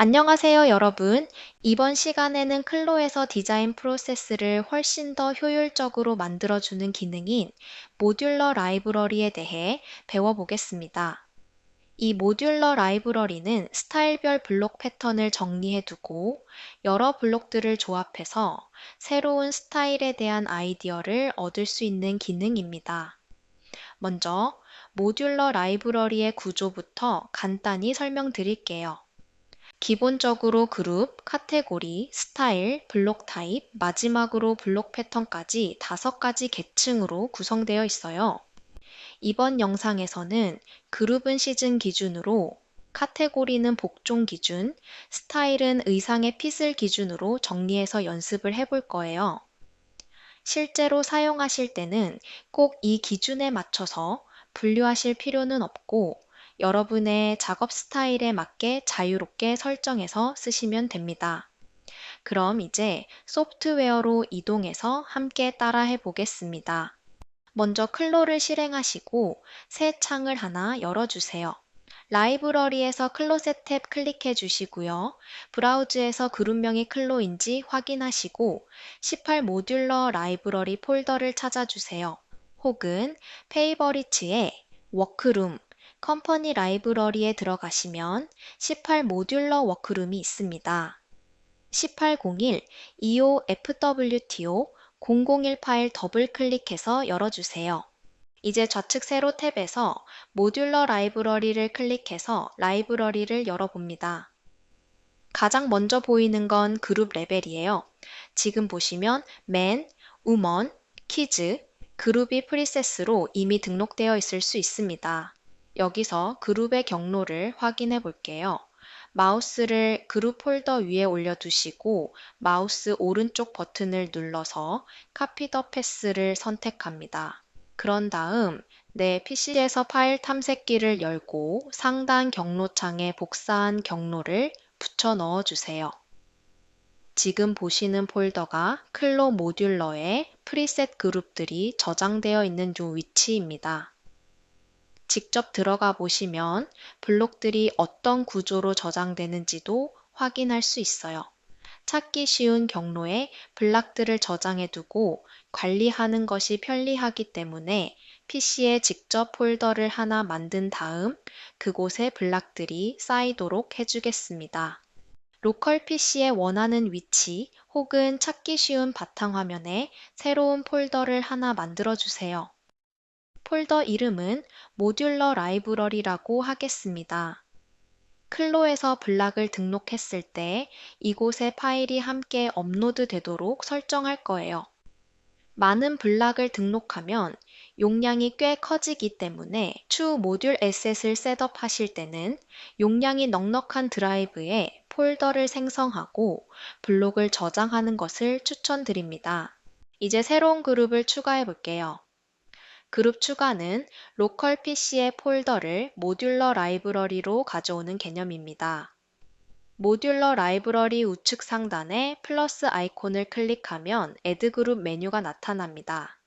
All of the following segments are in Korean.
안녕하세요, 여러분. 이번 시간에는 클로에서 디자인 프로세스를 훨씬 더 효율적으로 만들어주는 기능인 모듈러 라이브러리에 대해 배워보겠습니다. 이 모듈러 라이브러리는 스타일별 블록 패턴을 정리해두고 여러 블록들을 조합해서 새로운 스타일에 대한 아이디어를 얻을 수 있는 기능입니다. 먼저 모듈러 라이브러리의 구조부터 간단히 설명드릴게요. 기본적으로 그룹, 카테고리, 스타일, 블록 타입, 마지막으로 블록 패턴까지 5가지 계층으로 구성되어 있어요. 이번 영상에서는 그룹은 시즌 기준으로, 카테고리는 복종 기준, 스타일은 의상의 핏을 기준으로 정리해서 연습을 해볼 거예요. 실제로 사용하실 때는 꼭 이 기준에 맞춰서 분류하실 필요는 없고 여러분의 작업 스타일에 맞게 자유롭게 설정해서 쓰시면 됩니다. 그럼 이제 소프트웨어로 이동해서 함께 따라해 보겠습니다. 먼저 클로를 실행하시고 새 창을 하나 열어주세요. 라이브러리에서 클로셋 탭 클릭해 주시고요. 브라우즈에서 그룹명이 클로인지 확인하시고 18 모듈러 라이브러리 폴더를 찾아주세요. 혹은 페이버리츠에 워크룸, 컴퍼니 라이브러리에 들어가시면 18 모듈러 워크룸이 있습니다. 1801 EOFWTO 001 파일 더블 클릭해서 열어주세요. 이제 좌측 세로 탭에서 모듈러 라이브러리를 클릭해서 라이브러리를 열어봅니다. 가장 먼저 보이는 건 그룹 레벨이에요. 지금 보시면 맨, 우먼, 키즈, 그룹이 프리셋으로 이미 등록되어 있을 수 있습니다. 여기서 그룹의 경로를 확인해 볼게요. 마우스를 그룹 폴더 위에 올려두시고 마우스 오른쪽 버튼을 눌러서 카피 더 패스를 선택합니다. 그런 다음 내 PC에서 파일 탐색기를 열고 상단 경로창에 복사한 경로를 붙여 넣어주세요. 지금 보시는 폴더가 클로 모듈러의 프리셋 그룹들이 저장되어 있는 요 위치입니다. 직접 들어가 보시면 블록들이 어떤 구조로 저장되는지도 확인할 수 있어요. 찾기 쉬운 경로에 블록들을 저장해 두고 관리하는 것이 편리하기 때문에 PC에 직접 폴더를 하나 만든 다음 그곳에 블록들이 쌓이도록 해주겠습니다. 로컬 PC에 원하는 위치 혹은 찾기 쉬운 바탕화면에 새로운 폴더를 하나 만들어 주세요. 폴더 이름은 모듈러 라이브러리라고 하겠습니다. 클로에서 블록을 등록했을 때 이곳에 파일이 함께 업로드 되도록 설정할 거예요. 많은 블록을 등록하면 용량이 꽤 커지기 때문에 추후 모듈 에셋을 셋업하실 때는 용량이 넉넉한 드라이브에 폴더를 생성하고 블록을 저장하는 것을 추천드립니다. 이제 새로운 그룹을 추가해 볼게요. 그룹 추가는 로컬 PC의 폴더를 모듈러 라이브러리로 가져오는 개념입니다. 모듈러 라이브러리 우측 상단에 플러스 아이콘을 클릭하면 애드 그룹 메뉴가 나타납니다.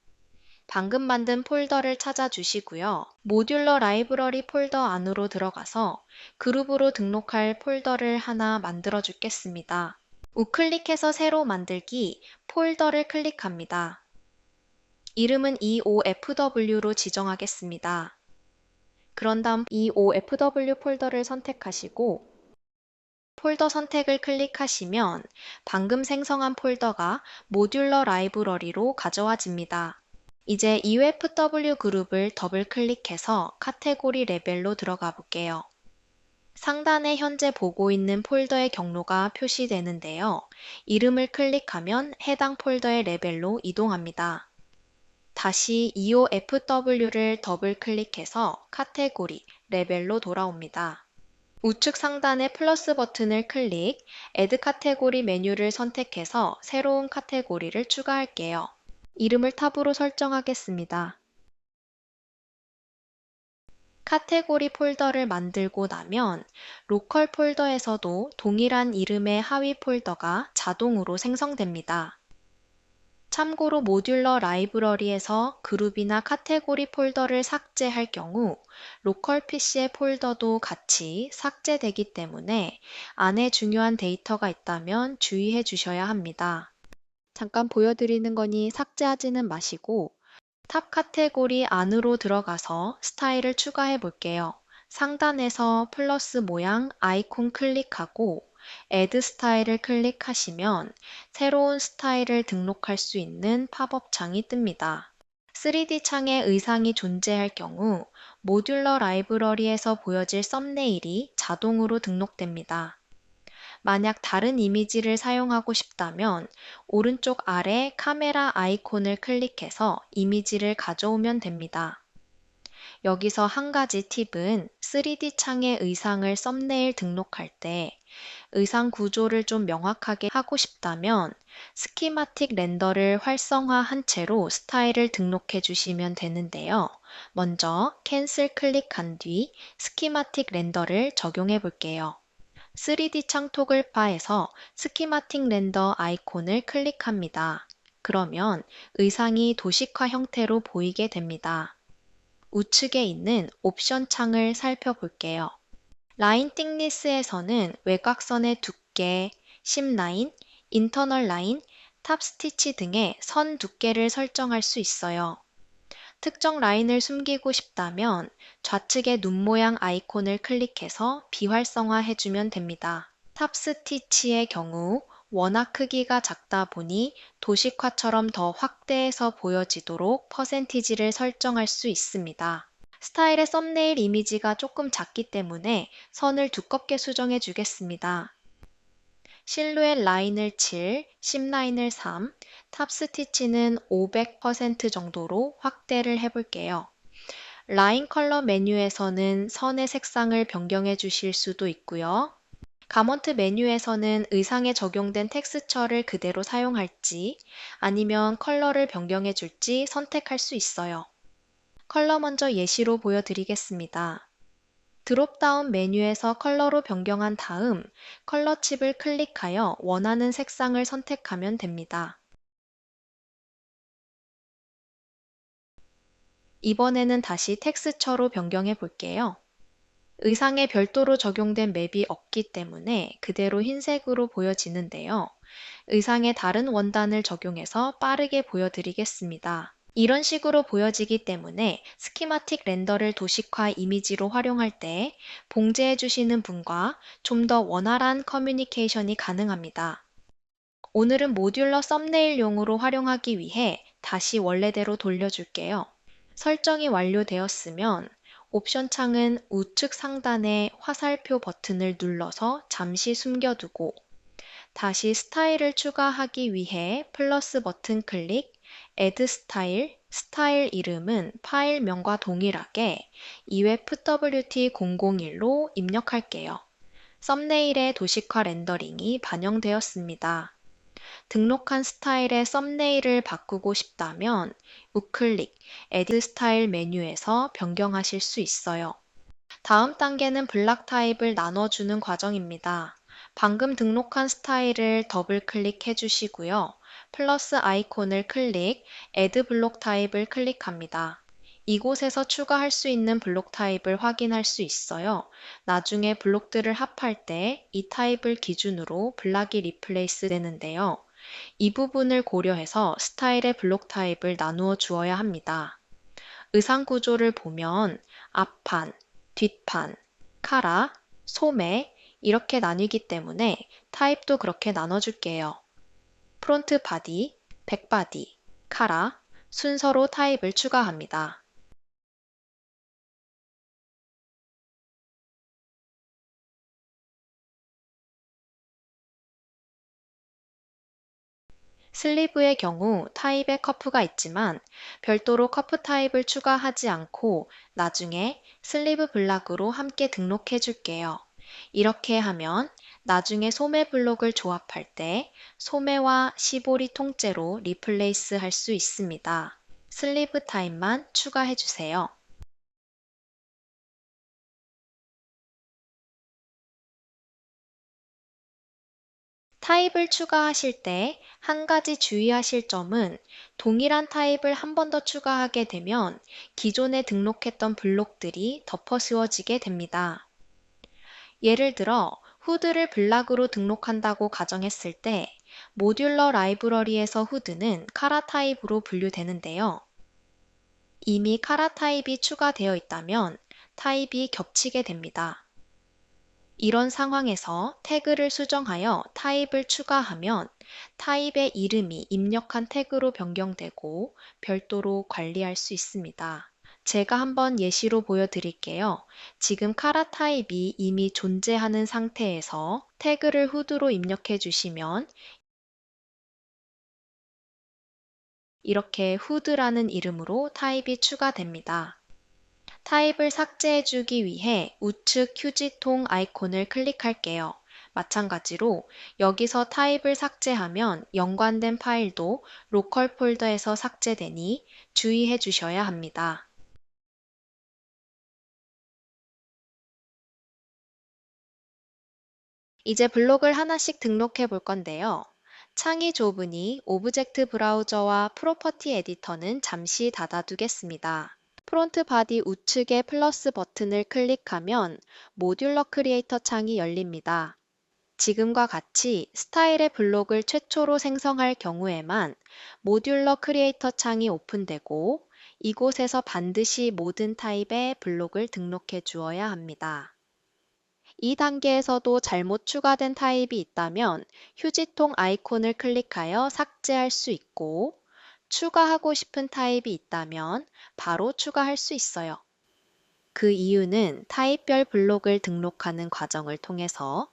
방금 만든 폴더를 찾아주시고요. 모듈러 라이브러리 폴더 안으로 들어가서 그룹으로 등록할 폴더를 하나 만들어 주겠습니다. 우클릭해서 새로 만들기, 폴더를 클릭합니다. 이름은 EOFW로 지정하겠습니다. 그런 다음 EOFW 폴더를 선택하시고 폴더 선택을 클릭하시면 방금 생성한 폴더가 모듈러 라이브러리로 가져와집니다. 이제 EOFW 그룹을 더블 클릭해서 카테고리 레벨로 들어가 볼게요. 상단에 현재 보고 있는 폴더의 경로가 표시되는데요. 이름을 클릭하면 해당 폴더의 레벨로 이동합니다. 다시 EOFW를 더블 클릭해서 카테고리, 레벨로 돌아옵니다. 우측 상단의 플러스 버튼을 클릭, Add 카테고리 메뉴를 선택해서 새로운 카테고리를 추가할게요. 이름을 탑으로 설정하겠습니다. 카테고리 폴더를 만들고 나면 로컬 폴더에서도 동일한 이름의 하위 폴더가 자동으로 생성됩니다. 참고로 모듈러 라이브러리에서 그룹이나 카테고리 폴더를 삭제할 경우 로컬 PC의 폴더도 같이 삭제되기 때문에 안에 중요한 데이터가 있다면 주의해 주셔야 합니다. 잠깐 보여드리는 거니 삭제하지는 마시고 탑 카테고리 안으로 들어가서 스타일을 추가해 볼게요. 상단에서 플러스 모양 아이콘 클릭하고 Add 스타일을 클릭하시면 새로운 스타일을 등록할 수 있는 팝업 창이 뜹니다. 3D 창에 의상이 존재할 경우 모듈러 라이브러리에서 보여질 썸네일이 자동으로 등록됩니다. 만약 다른 이미지를 사용하고 싶다면 오른쪽 아래 카메라 아이콘을 클릭해서 이미지를 가져오면 됩니다. 여기서 한 가지 팁은 3D 창의 의상을 썸네일 등록할 때 의상 구조를 좀 명확하게 하고 싶다면 스키마틱 렌더를 활성화한 채로 스타일을 등록해 주시면 되는데요. 먼저 캔슬 클릭한 뒤 스키마틱 렌더를 적용해 볼게요. 3D 창 토글바에서 스키마틱 렌더 아이콘을 클릭합니다. 그러면 의상이 도식화 형태로 보이게 됩니다. 우측에 있는 옵션 창을 살펴볼게요. 라인 띵니스에서는 외곽선의 두께, 심라인, 인터널 라인, 탑 스티치 등의 선 두께를 설정할 수 있어요. 특정 라인을 숨기고 싶다면 좌측의 눈 모양 아이콘을 클릭해서 비활성화해주면 됩니다. 탑 스티치의 경우 워낙 크기가 작다 보니 도식화처럼 더 확대해서 보여지도록 퍼센티지를 설정할 수 있습니다. 스타일의 썸네일 이미지가 조금 작기 때문에 선을 두껍게 수정해 주겠습니다. 실루엣 라인을 7, 심라인을 3, 탑 스티치는 500% 정도로 확대를 해볼게요. 라인 컬러 메뉴에서는 선의 색상을 변경해 주실 수도 있고요. 가먼트 메뉴에서는 의상에 적용된 텍스처를 그대로 사용할지 아니면 컬러를 변경해 줄지 선택할 수 있어요. 컬러 먼저 예시로 보여드리겠습니다. 드롭다운 메뉴에서 컬러로 변경한 다음 컬러 칩을 클릭하여 원하는 색상을 선택하면 됩니다. 이번에는 다시 텍스처로 변경해 볼게요. 의상에 별도로 적용된 맵이 없기 때문에 그대로 흰색으로 보여지는데요. 의상에 다른 원단을 적용해서 빠르게 보여드리겠습니다. 이런 식으로 보여지기 때문에 스키마틱 렌더를 도식화 이미지로 활용할 때 봉제해 주시는 분과 좀 더 원활한 커뮤니케이션이 가능합니다. 오늘은 모듈러 썸네일용으로 활용하기 위해 다시 원래대로 돌려줄게요. 설정이 완료되었으면 옵션 창은 우측 상단의 화살표 버튼을 눌러서 잠시 숨겨두고 다시 스타일을 추가하기 위해 플러스 버튼 클릭, Add 스타일, 스타일 이름은 파일명과 동일하게 EWFWT001로 입력할게요. 썸네일의 도식화 렌더링이 반영되었습니다. 등록한 스타일의 썸네일을 바꾸고 싶다면 우클릭, 에디트 스타일 메뉴에서 변경하실 수 있어요. 다음 단계는 블락 타입을 나눠주는 과정입니다. 방금 등록한 스타일을 더블 클릭해 주시고요. 플러스 아이콘을 클릭, Add 블록 타입을 클릭합니다. 이곳에서 추가할 수 있는 블록 타입을 확인할 수 있어요. 나중에 블록들을 합할 때 이 타입을 기준으로 블락이 리플레이스 되는데요. 이 부분을 고려해서 스타일의 블록 타입을 나누어 주어야 합니다. 의상 구조를 보면 앞판, 뒷판, 카라, 소매 이렇게 나뉘기 때문에 타입도 그렇게 나눠줄게요. 프론트 바디, 백 바디, 카라 순서로 타입을 추가합니다. 슬리브의 경우 타입에 커프가 있지만 별도로 커프 타입을 추가하지 않고 나중에 슬리브 블락으로 함께 등록해 줄게요. 이렇게 하면 나중에 소매 블록을 조합할 때 소매와 시보리 통째로 리플레이스 할 수 있습니다. 슬리브 타입만 추가해 주세요. 타입을 추가하실 때 한 가지 주의하실 점은 동일한 타입을 한 번 더 추가하게 되면 기존에 등록했던 블록들이 덮어 씌워지게 됩니다. 예를 들어 후드를 블락으로 등록한다고 가정했을 때 모듈러 라이브러리에서 후드는 카라 타입으로 분류되는데요. 이미 카라 타입이 추가되어 있다면 타입이 겹치게 됩니다. 이런 상황에서 태그를 수정하여 타입을 추가하면 타입의 이름이 입력한 태그로 변경되고 별도로 관리할 수 있습니다. 제가 한번 예시로 보여드릴게요. 지금 카라 타입이 이미 존재하는 상태에서 태그를 후드로 입력해 주시면 이렇게 후드라는 이름으로 타입이 추가됩니다. 타입을 삭제해주기 위해 우측 휴지통 아이콘을 클릭할게요. 마찬가지로 여기서 타입을 삭제하면 연관된 파일도 로컬 폴더에서 삭제되니 주의해 주셔야 합니다. 이제 블록을 하나씩 등록해 볼 건데요. 창이 좁으니 오브젝트 브라우저와 프로퍼티 에디터는 잠시 닫아두겠습니다. 프론트 바디 우측의 플러스 버튼을 클릭하면 모듈러 크리에이터 창이 열립니다. 지금과 같이 스타일의 블록을 최초로 생성할 경우에만 모듈러 크리에이터 창이 오픈되고 이곳에서 반드시 모든 타입의 블록을 등록해 주어야 합니다. 이 단계에서도 잘못 추가된 타입이 있다면 휴지통 아이콘을 클릭하여 삭제할 수 있고 추가하고 싶은 타입이 있다면 바로 추가할 수 있어요. 그 이유는 타입별 블록을 등록하는 과정을 통해서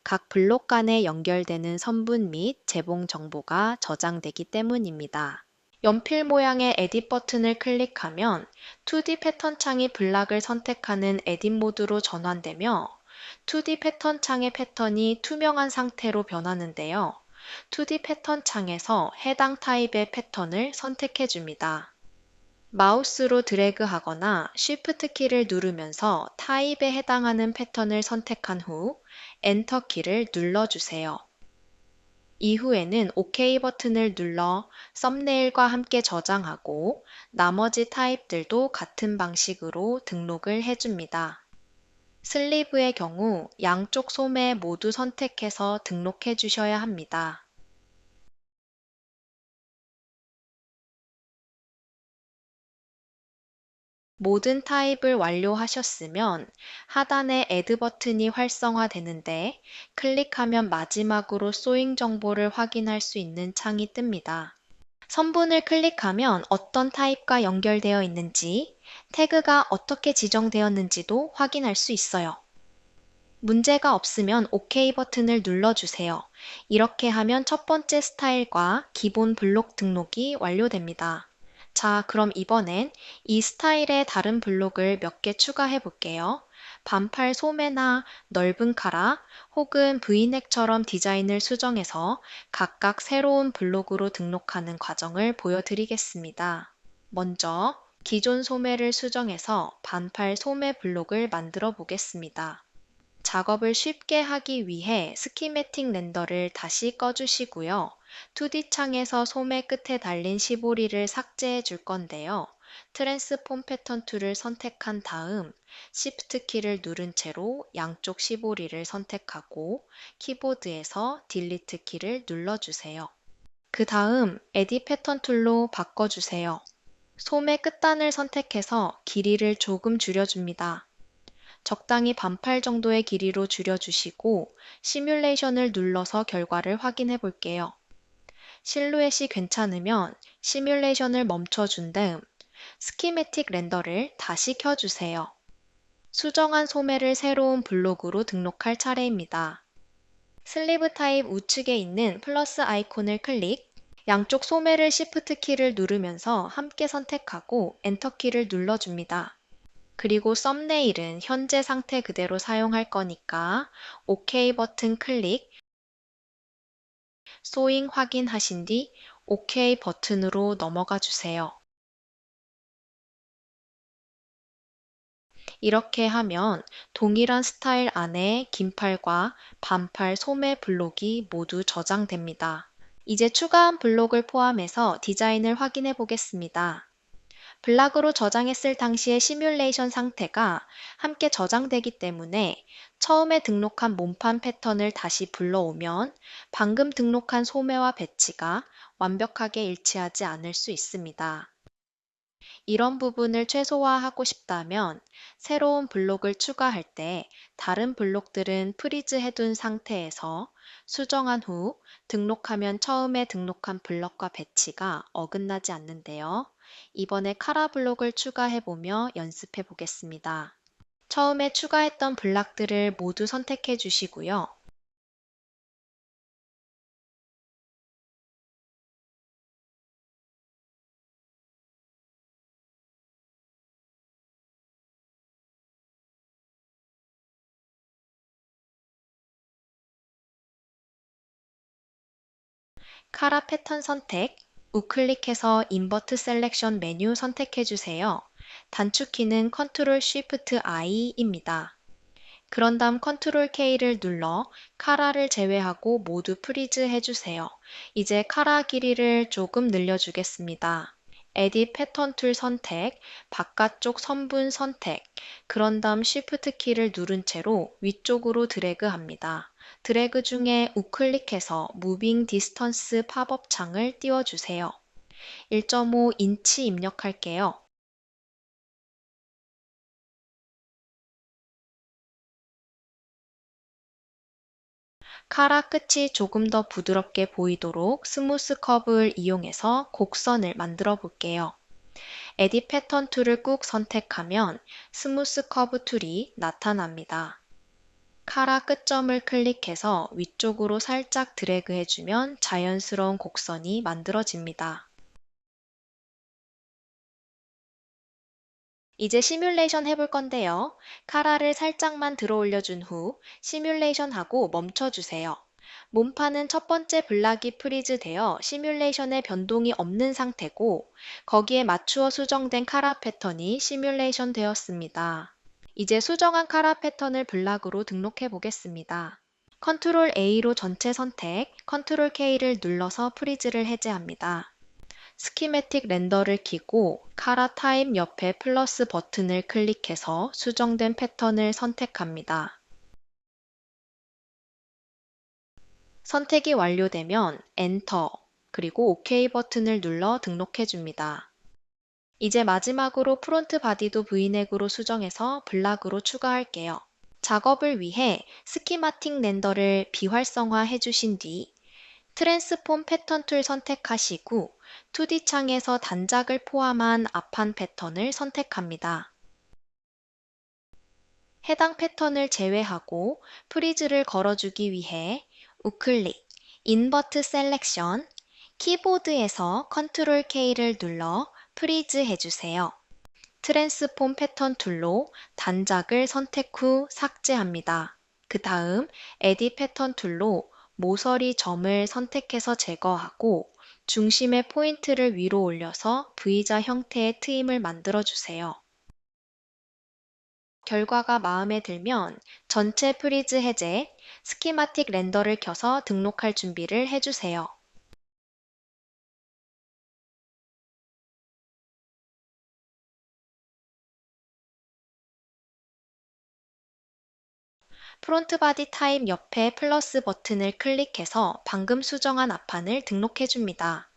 각 블록 간에 연결되는 선분 및 제봉 정보가 저장되기 때문입니다. 연필 모양의 에딧 버튼을 클릭하면 2D 패턴 창이 블락을 선택하는 에딧 모드로 전환되며 2D 패턴 창의 패턴이 투명한 상태로 변하는데요. 2D 패턴 창에서 해당 타입의 패턴을 선택해 줍니다. 마우스로 드래그하거나 Shift 키를 누르면서 타입에 해당하는 패턴을 선택한 후 엔터 키를 눌러주세요. 이후에는 OK 버튼을 눌러 썸네일과 함께 저장하고 나머지 타입들도 같은 방식으로 등록을 해줍니다. 슬리브의 경우 양쪽 소매 모두 선택해서 등록해 주셔야 합니다. 모든 타입을 완료하셨으면 하단에 Add 버튼이 활성화되는데 클릭하면 마지막으로 소잉 정보를 확인할 수 있는 창이 뜹니다. 선분을 클릭하면 어떤 타입과 연결되어 있는지, 태그가 어떻게 지정되었는지도 확인할 수 있어요. 문제가 없으면 OK 버튼을 눌러주세요. 이렇게 하면 첫 번째 스타일과 기본 블록 등록이 완료됩니다. 자, 그럼 이번엔 이 스타일의 다른 블록을 몇 개 추가해 볼게요. 반팔 소매나 넓은 카라 혹은 브이넥처럼 디자인을 수정해서 각각 새로운 블록으로 등록하는 과정을 보여드리겠습니다. 먼저 기존 소매를 수정해서 반팔 소매 블록을 만들어 보겠습니다. 작업을 쉽게 하기 위해 스키매틱 렌더를 다시 꺼주시고요. 2D 창에서 소매 끝에 달린 시보리를 삭제해 줄 건데요. 트랜스폼 패턴 툴을 선택한 다음 Shift 키를 누른 채로 양쪽 시보리를 선택하고 키보드에서 딜리트 키를 눌러주세요. 그 다음 에딧 패턴 툴로 바꿔주세요. 소매 끝단을 선택해서 길이를 조금 줄여줍니다. 적당히 반팔 정도의 길이로 줄여주시고 시뮬레이션을 눌러서 결과를 확인해 볼게요. 실루엣이 괜찮으면 시뮬레이션을 멈춰준 다음 스키매틱 렌더를 다시 켜주세요. 수정한 소매를 새로운 블록으로 등록할 차례입니다. 슬리브 타입 우측에 있는 플러스 아이콘을 클릭, 양쪽 소매를 Shift 키를 누르면서 함께 선택하고 엔터 키를 눌러줍니다. 그리고 썸네일은 현재 상태 그대로 사용할 거니까 OK 버튼 클릭, 소잉 확인하신 뒤 OK 버튼으로 넘어가 주세요. 이렇게 하면 동일한 스타일 안에 긴팔과 반팔 소매 블록이 모두 저장됩니다. 이제 추가한 블록을 포함해서 디자인을 확인해 보겠습니다. 블락으로 저장했을 당시의 시뮬레이션 상태가 함께 저장되기 때문에 처음에 등록한 몸판 패턴을 다시 불러오면 방금 등록한 소매와 배치가 완벽하게 일치하지 않을 수 있습니다. 이런 부분을 최소화하고 싶다면 새로운 블록을 추가할 때 다른 블록들은 프리즈 해둔 상태에서 수정한 후 등록하면 처음에 등록한 블럭과 배치가 어긋나지 않는데요. 이번에 카라 블록을 추가해보며 연습해 보겠습니다. 처음에 추가했던 블록들을 모두 선택해 주시고요. 카라 패턴 선택, 우클릭해서 인버트 셀렉션 메뉴 선택해 주세요. 단축키는 컨트롤 쉬프트 I입니다. 그런 다음 컨트롤 K를 눌러 카라를 제외하고 모두 프리즈 해주세요. 이제 카라 길이를 조금 늘려주겠습니다. 에딧 패턴 툴 선택, 바깥쪽 선분 선택, 그런 다음 Shift 키를 누른 채로 위쪽으로 드래그합니다. 드래그 중에 우클릭해서 무빙 디스턴스 팝업 창을 띄워주세요. 1.5인치 입력할게요. 카라 끝이 조금 더 부드럽게 보이도록 스무스 커브를 이용해서 곡선을 만들어 볼게요. 에딧 패턴 툴을 꾹 선택하면 스무스 커브 툴이 나타납니다. 카라 끝점을 클릭해서 위쪽으로 살짝 드래그 해주면 자연스러운 곡선이 만들어집니다. 이제 시뮬레이션 해볼 건데요. 카라를 살짝만 들어 올려준 후 시뮬레이션하고 멈춰주세요. 몸판은 첫 번째 블락이 프리즈 되어 시뮬레이션에 변동이 없는 상태고 거기에 맞추어 수정된 카라 패턴이 시뮬레이션 되었습니다. 이제 수정한 카라 패턴을 블락으로 등록해 보겠습니다. 컨트롤 A로 전체 선택, 컨트롤 K를 눌러서 프리즈를 해제합니다. 스키매틱 렌더를 켜고 카라 타입 옆에 플러스 버튼을 클릭해서 수정된 패턴을 선택합니다. 선택이 완료되면 엔터 그리고 OK 버튼을 눌러 등록해 줍니다. 이제 마지막으로 프론트 바디도 V넥으로 수정해서 블락으로 추가할게요. 작업을 위해 스키마틱 렌더를 비활성화 해주신 뒤 트랜스폼 패턴 툴 선택하시고 2D 창에서 단작을 포함한 앞판 패턴을 선택합니다. 해당 패턴을 제외하고 프리즈를 걸어주기 위해 우클릭, 인버트 셀렉션, 키보드에서 컨트롤 K를 눌러 프리즈 해주세요. 트랜스폼 패턴 툴로 단작을 선택 후 삭제합니다. 그 다음 에딧 패턴 툴로 모서리 점을 선택해서 제거하고 중심의 포인트를 위로 올려서 V자 형태의 트임을 만들어주세요. 결과가 마음에 들면 전체 프리즈 해제, 스키마틱 렌더를 켜서 등록할 준비를 해주세요. 프론트 바디 타입 옆에 플러스 버튼을 클릭해서 방금 수정한 앞판을 등록해 줍니다.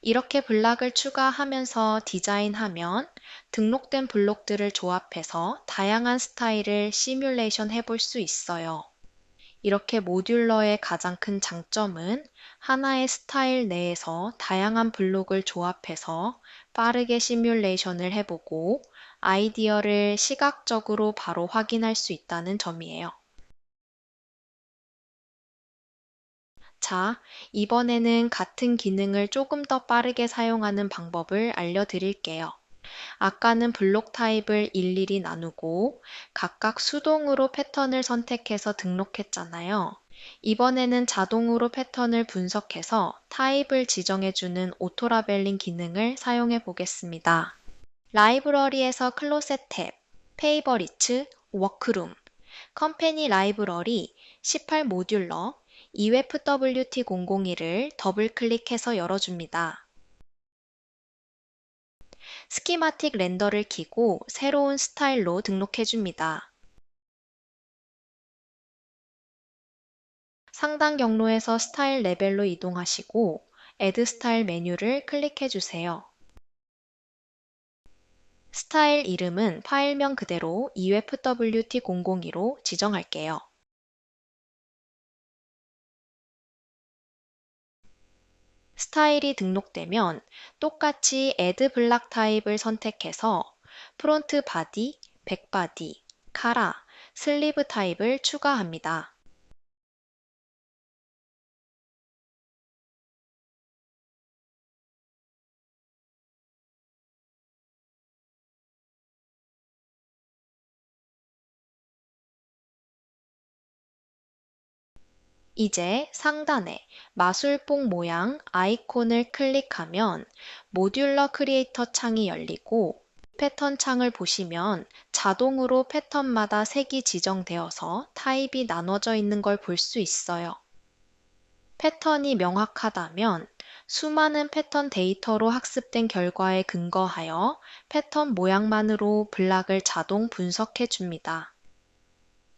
이렇게 블록을 추가하면서 디자인하면 등록된 블록들을 조합해서 다양한 스타일을 시뮬레이션 해볼 수 있어요. 이렇게 모듈러의 가장 큰 장점은 하나의 스타일 내에서 다양한 블록을 조합해서 빠르게 시뮬레이션을 해보고 아이디어를 시각적으로 바로 확인할 수 있다는 점이에요. 자, 이번에는 같은 기능을 조금 더 빠르게 사용하는 방법을 알려드릴게요. 아까는 블록 타입을 일일이 나누고 각각 수동으로 패턴을 선택해서 등록했잖아요. 이번에는 자동으로 패턴을 분석해서 타입을 지정해주는 오토라벨링 기능을 사용해 보겠습니다. 라이브러리에서 클로셋 탭, 페이버리츠, 워크룸, 컴퍼니 라이브러리, 18 모듈러, EFWT001을 더블 클릭해서 열어줍니다. 스키마틱 렌더를 켜고 새로운 스타일로 등록해줍니다. 상단 경로에서 스타일 레벨로 이동하시고 Add 스타일 메뉴를 클릭해주세요. 스타일 이름은 파일명 그대로 EFWT002로 지정할게요. 스타일이 등록되면 똑같이 Add 블락 타입을 선택해서 프론트 바디, 백 바디, 카라, 슬리브 타입을 추가합니다. 이제 상단에 마술봉 모양 아이콘을 클릭하면 모듈러 크리에이터 창이 열리고 패턴 창을 보시면 자동으로 패턴마다 색이 지정되어서 타입이 나눠져 있는 걸 볼 수 있어요. 패턴이 명확하다면 수많은 패턴 데이터로 학습된 결과에 근거하여 패턴 모양만으로 블락을 자동 분석해 줍니다.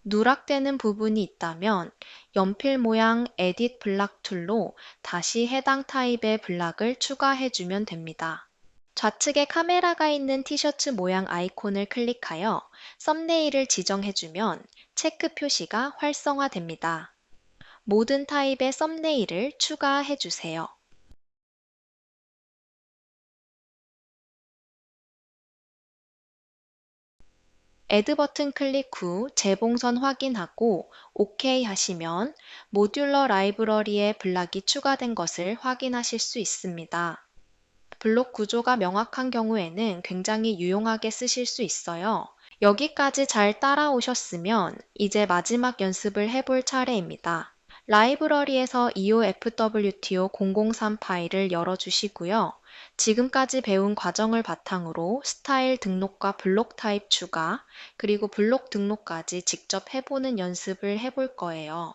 누락되는 부분이 있다면 연필 모양 에딧 블락 툴로 다시 해당 타입의 블락을 추가해 주면 됩니다. 좌측에 카메라가 있는 티셔츠 모양 아이콘을 클릭하여 썸네일을 지정해 주면 체크 표시가 활성화됩니다. 모든 타입의 썸네일을 추가해 주세요. Add 버튼 클릭 후 재봉선 확인하고 OK 하시면 모듈러 라이브러리에 블락이 추가된 것을 확인하실 수 있습니다. 블록 구조가 명확한 경우에는 굉장히 유용하게 쓰실 수 있어요. 여기까지 잘 따라오셨으면 이제 마지막 연습을 해볼 차례입니다. 라이브러리에서 EOFWTO 003 파일을 열어주시고요. 지금까지 배운 과정을 바탕으로 스타일 등록과 블록 타입 추가, 그리고 블록 등록까지 직접 해보는 연습을 해볼 거예요.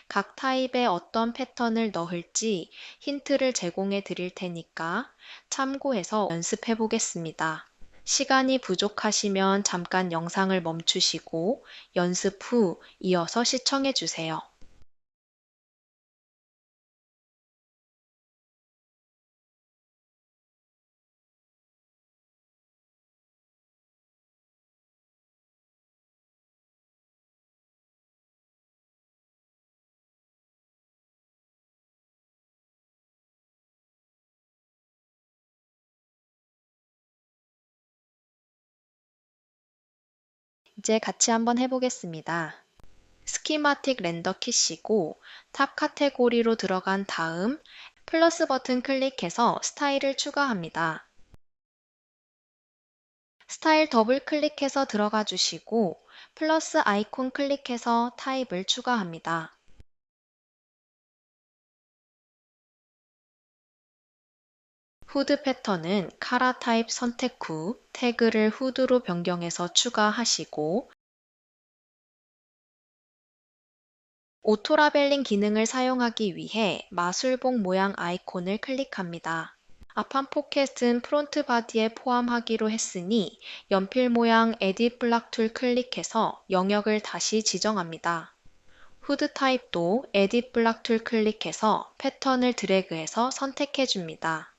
각 타입에 어떤 패턴을 넣을지 힌트를 제공해 드릴 테니까 참고해서 연습해 보겠습니다. 시간이 부족하시면 잠깐 영상을 멈추시고 연습 후 이어서 시청해 주세요. 이제 같이 한번 해보겠습니다. 스키마틱 렌더 키시고 탑 카테고리로 들어간 다음 플러스 버튼 클릭해서 스타일을 추가합니다. 스타일 더블 클릭해서 들어가 주시고 플러스 아이콘 클릭해서 타입을 추가합니다. 후드 패턴은 카라 타입 선택 후 태그를 후드로 변경해서 추가하시고 오토라벨링 기능을 사용하기 위해 마술봉 모양 아이콘을 클릭합니다. 앞판 포켓은 프론트 바디에 포함하기로 했으니 연필 모양 에딧 블락 툴 클릭해서 영역을 다시 지정합니다. 후드 타입도 에딧 블락 툴 클릭해서 패턴을 드래그해서 선택해 줍니다.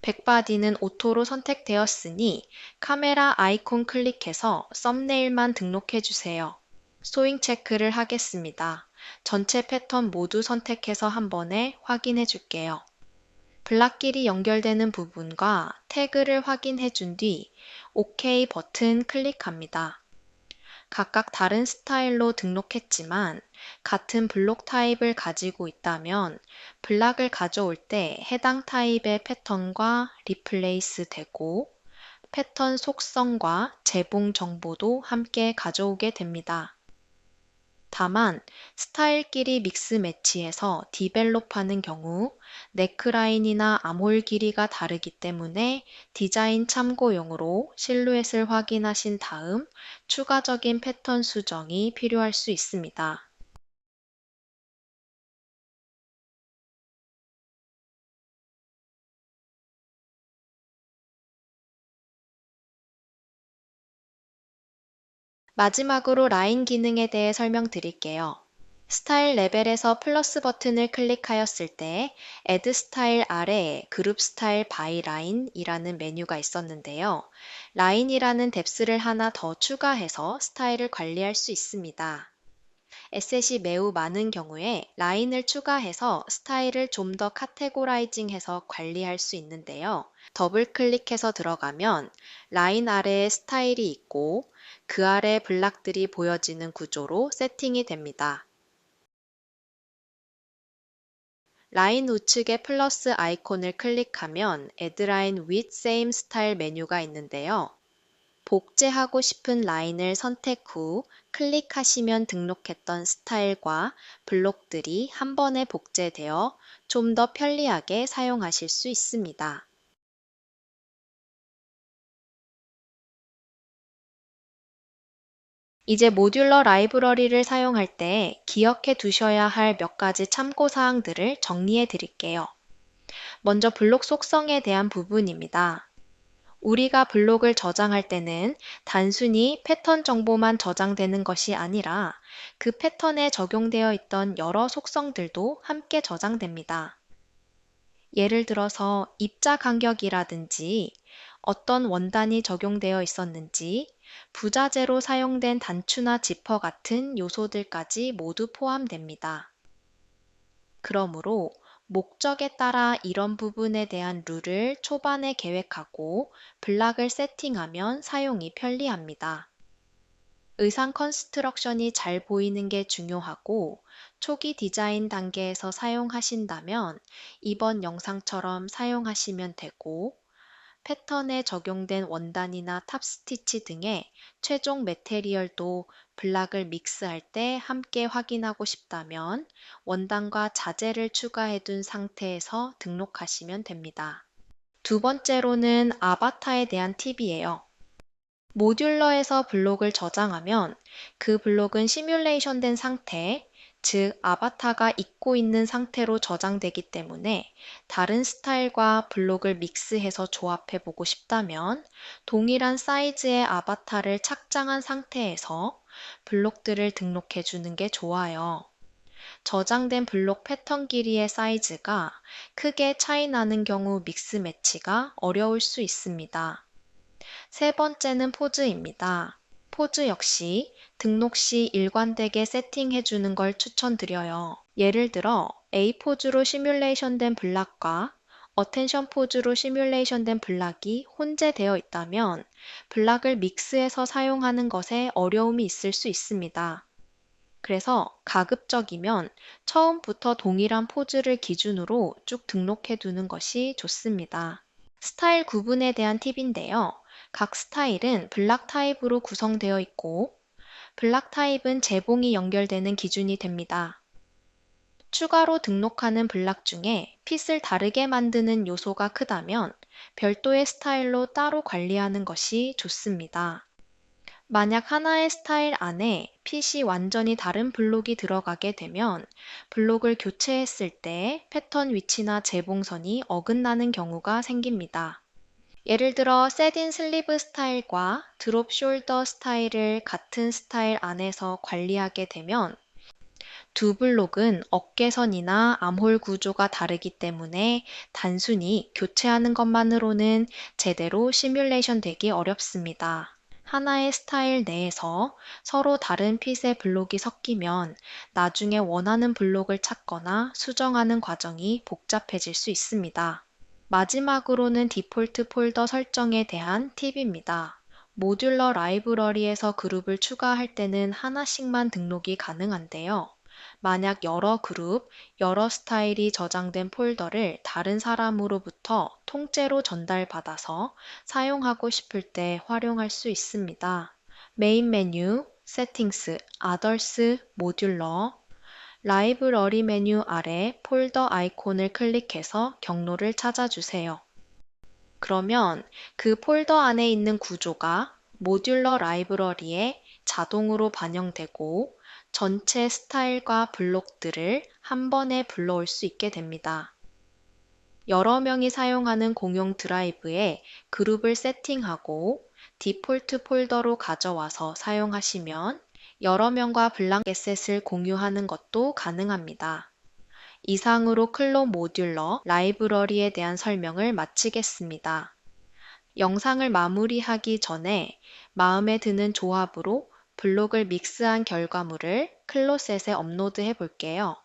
백바디는 오토로 선택되었으니 카메라 아이콘 클릭해서 썸네일만 등록해 주세요. 소잉 체크를 하겠습니다. 전체 패턴 모두 선택해서 한 번에 확인해 줄게요. 블락끼리 연결되는 부분과 태그를 확인해 준 뒤 OK 버튼 클릭합니다. 각각 다른 스타일로 등록했지만 같은 블록 타입을 가지고 있다면 블락을 가져올 때 해당 타입의 패턴과 리플레이스 되고 패턴 속성과 재봉 정보도 함께 가져오게 됩니다. 다만 스타일끼리 믹스 매치해서 디벨롭하는 경우 네크라인이나 암홀 길이가 다르기 때문에 디자인 참고용으로 실루엣을 확인하신 다음 추가적인 패턴 수정이 필요할 수 있습니다. 마지막으로 라인 기능에 대해 설명드릴게요. 스타일 레벨에서 플러스 버튼을 클릭하였을 때 Add 스타일 아래에 그룹 스타일 바이 라인이라는 메뉴가 있었는데요. 라인이라는 뎁스를 하나 더 추가해서 스타일을 관리할 수 있습니다. 에셋이 매우 많은 경우에 라인을 추가해서 스타일을 좀 더 카테고라이징해서 관리할 수 있는데요. 더블 클릭해서 들어가면 라인 아래에 스타일이 있고 그 아래 블락들이 보여지는 구조로 세팅이 됩니다. 라인 우측에 플러스 아이콘을 클릭하면 Add Line with Same Style 메뉴가 있는데요. 복제하고 싶은 라인을 선택 후 클릭하시면 등록했던 스타일과 블록들이 한 번에 복제되어 좀 더 편리하게 사용하실 수 있습니다. 이제 모듈러 라이브러리를 사용할 때 기억해 두셔야 할 몇 가지 참고 사항들을 정리해 드릴게요. 먼저 블록 속성에 대한 부분입니다. 우리가 블록을 저장할 때는 단순히 패턴 정보만 저장되는 것이 아니라 그 패턴에 적용되어 있던 여러 속성들도 함께 저장됩니다. 예를 들어서 입자 간격이라든지 어떤 원단이 적용되어 있었는지, 부자재로 사용된 단추나 지퍼 같은 요소들까지 모두 포함됩니다. 그러므로 목적에 따라 이런 부분에 대한 룰을 초반에 계획하고 블락을 세팅하면 사용이 편리합니다. 의상 컨스트럭션이 잘 보이는 게 중요하고 초기 디자인 단계에서 사용하신다면 이번 영상처럼 사용하시면 되고 패턴에 적용된 원단이나 탑스티치 등의 최종 매테리얼도 블락을 믹스할 때 함께 확인하고 싶다면 원단과 자재를 추가해 둔 상태에서 등록하시면 됩니다. 두 번째로는 아바타에 대한 팁이에요. 모듈러에서 블록을 저장하면 그 블록은 시뮬레이션 된 상태, 즉 아바타가 입고 있는 상태로 저장되기 때문에 다른 스타일과 블록을 믹스해서 조합해 보고 싶다면 동일한 사이즈의 아바타를 착장한 상태에서 블록들을 등록해 주는 게 좋아요. 저장된 블록 패턴 길이의 사이즈가 크게 차이 나는 경우 믹스 매치가 어려울 수 있습니다. 세 번째는 포즈입니다. 포즈 역시 등록 시 일관되게 세팅해 주는 걸 추천드려요. 예를 들어 A 포즈로 시뮬레이션 된 블락과 어텐션 포즈로 시뮬레이션 된 블락이 혼재되어 있다면 블락을 믹스해서 사용하는 것에 어려움이 있을 수 있습니다. 그래서 가급적이면 처음부터 동일한 포즈를 기준으로 쭉 등록해 두는 것이 좋습니다. 스타일 구분에 대한 팁인데요. 각 스타일은 블락 타입으로 구성되어 있고 블락 타입은 재봉이 연결되는 기준이 됩니다. 추가로 등록하는 블락 중에 핏을 다르게 만드는 요소가 크다면 별도의 스타일로 따로 관리하는 것이 좋습니다. 만약 하나의 스타일 안에 핏이 완전히 다른 블록이 들어가게 되면 블록을 교체했을 때 패턴 위치나 재봉선이 어긋나는 경우가 생깁니다. 예를 들어 셋인 슬리브 스타일과 드롭 숄더 스타일을 같은 스타일 안에서 관리하게 되면 두 블록은 어깨선이나 암홀 구조가 다르기 때문에 단순히 교체하는 것만으로는 제대로 시뮬레이션 되기 어렵습니다. 하나의 스타일 내에서 서로 다른 핏의 블록이 섞이면 나중에 원하는 블록을 찾거나 수정하는 과정이 복잡해질 수 있습니다. 마지막으로는 디폴트 폴더 설정에 대한 팁입니다. 모듈러 라이브러리에서 그룹을 추가할 때는 하나씩만 등록이 가능한데요. 만약 여러 그룹, 여러 스타일이 저장된 폴더를 다른 사람으로부터 통째로 전달받아서 사용하고 싶을 때 활용할 수 있습니다. 메인 메뉴, 세팅스, 아더스, 모듈러, 라이브러리 메뉴 아래 폴더 아이콘을 클릭해서 경로를 찾아주세요. 그러면 그 폴더 안에 있는 구조가 모듈러 라이브러리에 자동으로 반영되고 전체 스타일과 블록들을 한 번에 불러올 수 있게 됩니다. 여러 명이 사용하는 공용 드라이브에 그룹을 세팅하고 디폴트 폴더로 가져와서 사용하시면 여러 명과 블랑켓셋을 공유하는 것도 가능합니다. 이상으로 클론 모듈러 라이브러리에 대한 설명을 마치겠습니다. 영상을 마무리하기 전에 마음에 드는 조합으로 블록을 믹스한 결과물을 클로셋에 업로드해 볼게요.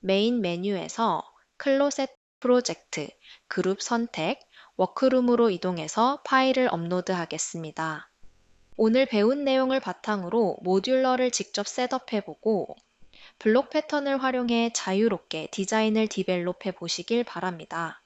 메인 메뉴에서 클로셋 프로젝트, 그룹 선택, 워크룸으로 이동해서 파일을 업로드하겠습니다. 오늘 배운 내용을 바탕으로 모듈러를 직접 셋업해보고 블록 패턴을 활용해 자유롭게 디자인을 디벨롭해 보시길 바랍니다.